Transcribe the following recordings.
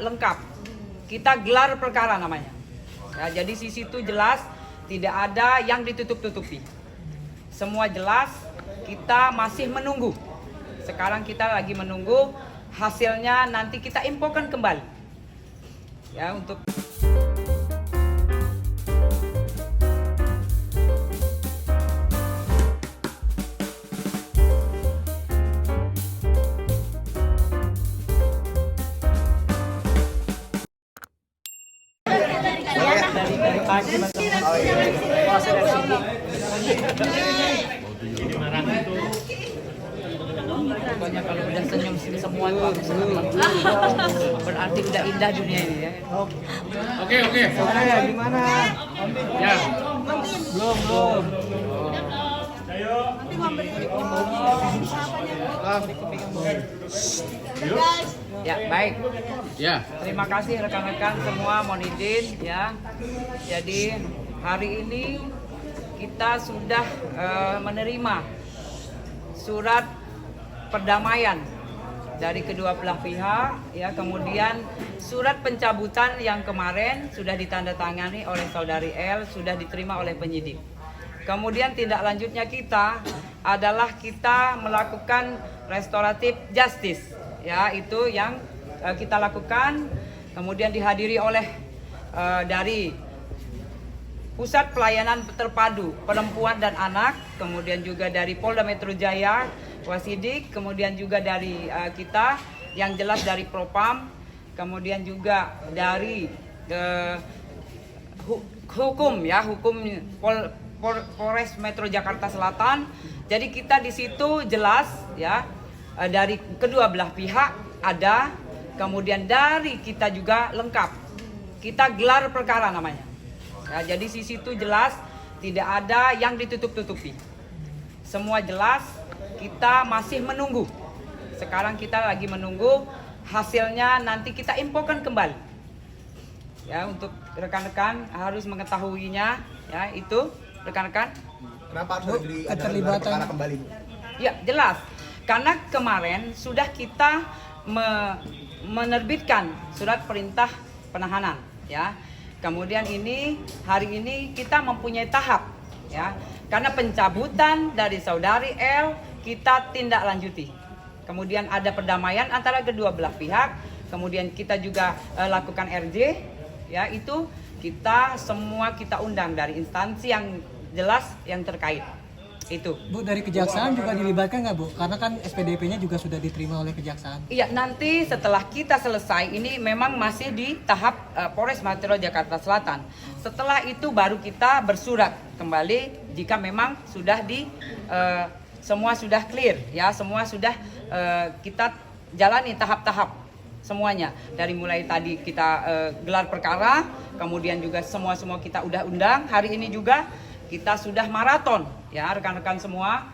lengkap. Kita gelar perkara namanya. Ya, jadi di situ jelas tidak ada yang ditutup-tutupi. Semua jelas, kita masih menunggu. Sekarang kita lagi menunggu hasilnya, nanti kita infokan kembali. Ya, untuk dari pagi puasa dari sini. Pokoknya kalau udah senyum semua berarti udah indah dunia ini ya. Oke. Saya gimana? Ya. Belum. Ya, baik. Ya. Terima kasih rekan-rekan semua, mohon izin ya. Jadi hari ini kita sudah menerima surat perdamaian dari kedua belah pihak ya, kemudian surat pencabutan yang kemarin sudah ditandatangani oleh saudari L, sudah diterima oleh penyidik. Kemudian tindak lanjutnya kita adalah kita melakukan restoratif justice ya, itu yang kita lakukan, kemudian dihadiri oleh dari Pusat Pelayanan Terpadu Perempuan dan Anak, kemudian juga dari Polda Metro Jaya, Wasidik, kemudian juga dari kita yang jelas dari Propam, kemudian juga dari hukum Polres Metro Jakarta Selatan. Jadi kita di situ jelas ya, dari kedua belah pihak ada, kemudian dari kita juga lengkap. Kita gelar perkara namanya. Ya, jadi di situ jelas tidak ada yang ditutup-tutupi. Semua jelas, kita masih menunggu. Sekarang kita lagi menunggu hasilnya, nanti kita infokan kembali. Ya, untuk rekan-rekan harus mengetahuinya ya, itu rekan-rekan. Kenapa harus ada perkara kembali, Bu? Ya, jelas. Karena kemarin sudah kita menerbitkan surat perintah penahanan ya. Kemudian hari ini kita mempunyai tahap ya. Karena pencabutan dari saudari L kita tindak lanjuti. Kemudian ada perdamaian antara kedua belah pihak. Kemudian kita juga lakukan RJ ya, itu kita semua kita undang dari instansi yang jelas yang terkait. Itu. Bu, dari kejaksaan juga dilibatkan nggak, Bu? Karena kan SPDP-nya juga sudah diterima oleh kejaksaan. Iya, nanti setelah kita selesai, ini memang masih di tahap Polres Metro Jakarta Selatan. Setelah itu baru kita bersurat kembali jika memang sudah semua sudah clear ya, semua sudah kita jalani tahap-tahap semuanya. Dari mulai tadi kita gelar perkara, kemudian juga semua kita udah undang. Hari ini juga kita sudah maraton ya, rekan-rekan semua,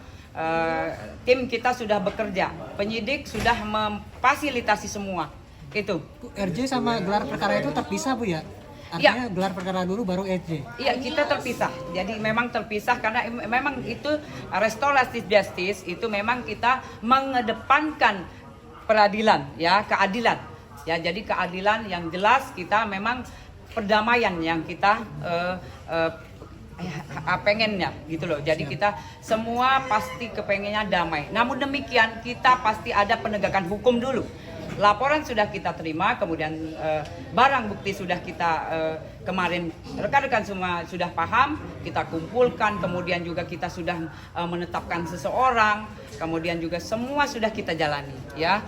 tim kita sudah bekerja, penyidik sudah memfasilitasi semua itu. Bu, RJ sama gelar perkara itu terpisah, Bu ya? Artinya gelar perkara dulu baru RJ? Iya, kita terpisah, jadi memang terpisah karena memang itu restoratif justice, itu memang kita mengedepankan peradilan ya, keadilan ya. Jadi keadilan yang jelas, kita memang perdamaian yang kita pengennya gitu loh. Jadi kita semua pasti kepengennya damai. Namun demikian kita pasti ada penegakan hukum dulu. Laporan sudah kita terima, kemudian barang bukti sudah kita kemarin rekan-rekan semua sudah paham, kita kumpulkan, kemudian juga kita sudah menetapkan seseorang, kemudian juga semua sudah kita jalani ya.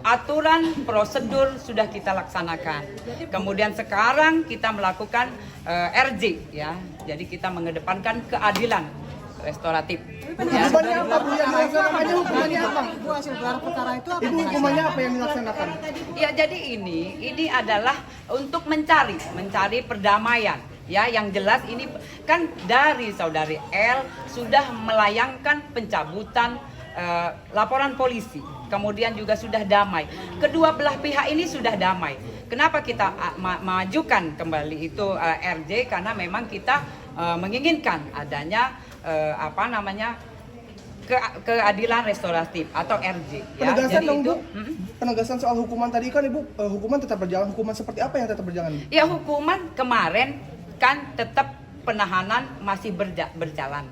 Aturan prosedur sudah kita laksanakan. Kemudian sekarang kita melakukan RJ ya. Jadi kita mengedepankan keadilan restoratif. Ya. Hukumannya apa, Bu? Yang dilaksanakannya hukumannya apa? Bu, hasil gelar perkara itu apa? Ibu, hukumannya apa yang dilaksanakan? Ya, jadi ini adalah untuk mencari perdamaian. Ya, yang jelas ini kan dari saudari L sudah melayangkan pencabutan laporan polisi, kemudian juga sudah damai. Kedua belah pihak ini sudah damai. Kenapa kita majukan kembali itu RJ? Karena memang kita menginginkan adanya keadilan restoratif atau RJ. Ya. Penegasan Jadi dong, itu, Bu. Penegasan soal hukuman tadi kan Ibu, hukuman tetap berjalan. Hukuman seperti apa yang tetap berjalan? ya hukuman kemarin kan tetap penahanan masih berjalan.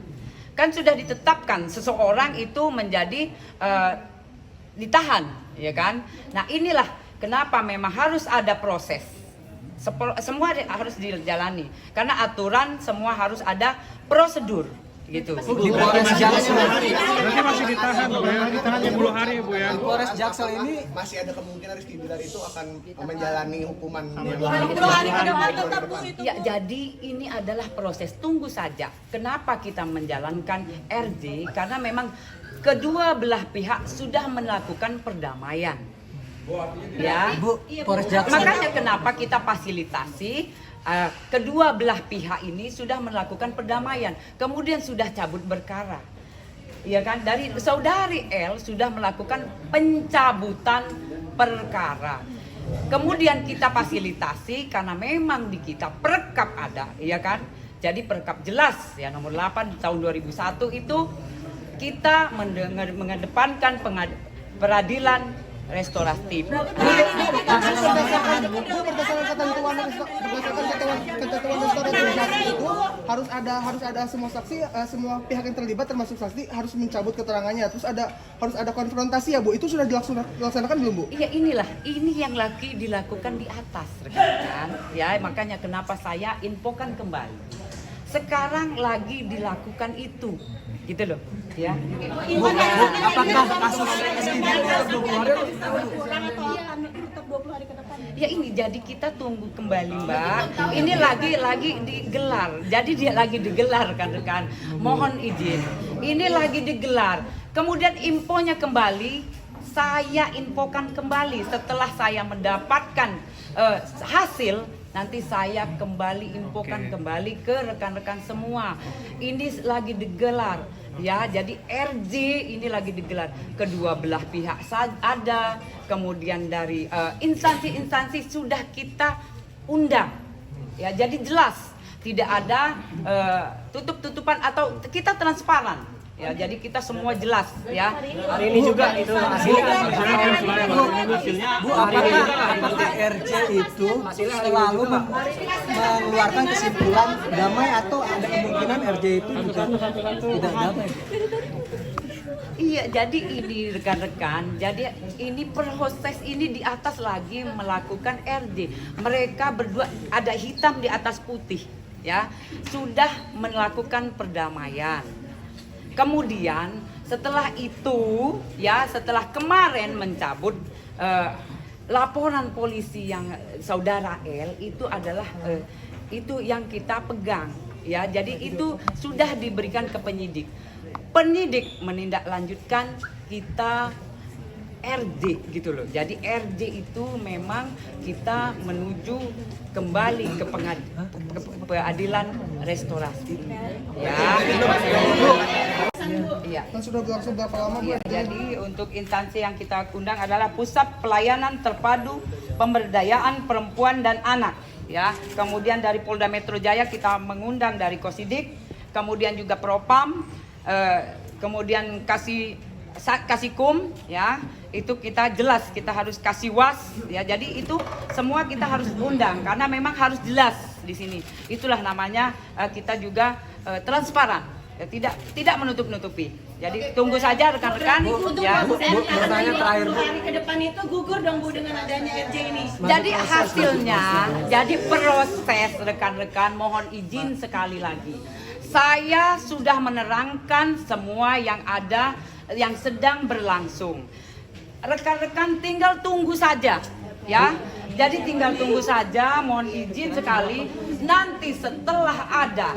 Kan sudah ditetapkan seseorang itu menjadi ditahan, ya kan? Nah inilah kenapa memang harus ada proses. Semua harus dijalani karena aturan semua harus ada prosedur gitu. Di Polres Jaksel, Berarti masih ditahan, Bu ya? Ditahannya 10 hari, Bu ya? di Polres Jaksel ini Masih ada kemungkinan Rizky Bilar itu akan menjalani hukuman 10 hari ke depan tetap Bu itu. Ya, jadi ini adalah proses, tunggu saja. Kenapa kita menjalankan RJ? Karena memang kedua belah pihak sudah melakukan perdamaian. Ya. Bu, Polres Jaksel Makanya kenapa kita fasilitasi kedua belah pihak ini sudah melakukan perdamaian, kemudian sudah cabut perkara. Ya kan, dari saudari L sudah melakukan pencabutan perkara. Kemudian kita fasilitasi karena memang di kita perkap ada, ya kan? Jadi perkap jelas ya nomor 8 tahun 2001 itu kita mengedepankan peradilan restoratif. berdasarkan ketentuan restoratif itu harus ada semua saksi, semua pihak yang terlibat termasuk saksi harus mencabut keterangannya. Terus harus ada konfrontasi ya Bu. Itu sudah dilaksanakan belum Bu? Iya ini yang lagi dilakukan di atas rekan. Ya makanya kenapa saya infokan kembali. Sekarang lagi dilakukan itu, gitu loh, ya. apakah kasus ini Ya ini jadi kita tunggu kembali Mbak. Ini lagi digelar. Jadi dia lagi digelar kan rekan. Mohon izin. Ini lagi digelar. Kemudian infonya kembali, saya infokan kembali setelah saya mendapatkan hasil. Nanti saya kembali infokan kembali ke rekan-rekan semua. Ini lagi digelar. Ya, jadi RJ ini lagi digelar. Kedua belah pihak ada, kemudian dari instansi-instansi sudah kita undang. Ya, jadi jelas tidak ada tutup-tutupan atau kita transparan. Ya, jadi kita semua jelas ya. hari ini juga itu Bu, apakah RJ itu selalu mengeluarkan kesimpulan damai atau ada kemungkinan RJ itu juga tidak damai? Iya, jadi ini rekan-rekan, jadi ini proses ini di atas lagi melakukan RJ. Mereka berdua ada hitam di atas putih, ya, sudah melakukan perdamaian. Kemudian setelah itu, ya, setelah kemarin mencabut laporan polisi yang saudara L itu adalah itu yang kita pegang, ya. Jadi itu sudah diberikan ke penyidik. Penyidik menindaklanjutkan kita RJ gitu loh. Jadi RJ itu memang kita menuju kembali ke pengadilan restorasi. Ya. Iya. Kan sudah berlangsung berapa lama Bu? Iya, jadi untuk instansi yang kita undang adalah Pusat Pelayanan Terpadu Pemberdayaan Perempuan dan Anak. Ya, kemudian dari Polda Metro Jaya kita mengundang dari Kosidik, kemudian juga Propam, kemudian Kasikum, ya, itu kita jelas kita harus kasih was, ya. Jadi itu semua kita harus undang karena memang harus jelas di sini. Itulah namanya kita juga transparan, ya, tidak menutup-nutupi. Jadi tunggu saja rekan-rekan. Ya. Bertanya terakhir Bu. Hari ke depan itu gugur dong Bu dengan adanya RJ ini. Jadi hasilnya, jadi proses rekan-rekan, mohon izin sekali lagi. Saya sudah menerangkan semua yang ada, yang sedang berlangsung. Rekan-rekan tinggal tunggu saja, ya. Jadi tinggal tunggu saja, mohon izin sekali. Nanti setelah ada